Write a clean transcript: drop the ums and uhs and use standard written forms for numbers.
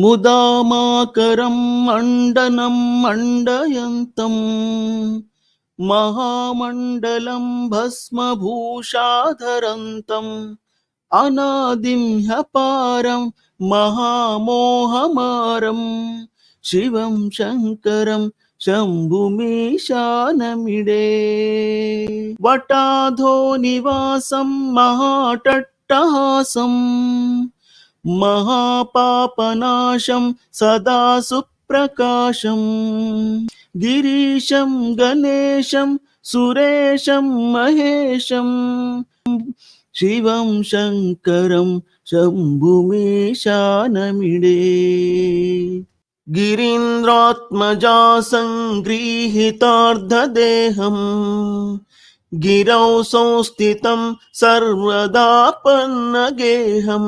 मुदामाकरं मण्डनं मण्डयन्तं महामण्डलं भस्मभूषाधरन्तम् अनादिं ह्यपारं महामोहमारं शिवं शङ्करं शम्भुमीशानमिडे वटाधो निवासं महाट्टहासं महापापनाशं सदा सुप्रकाशं गिरीशं गणेशं सुरेशं महेशं शिवं शङ्करं शम्भुमीशानमिडे गिरीन्द्रात्मजा सङ्गृहीतार्धदेहम् गिरौ संस्थितं सर्वदा पन्नगेहम्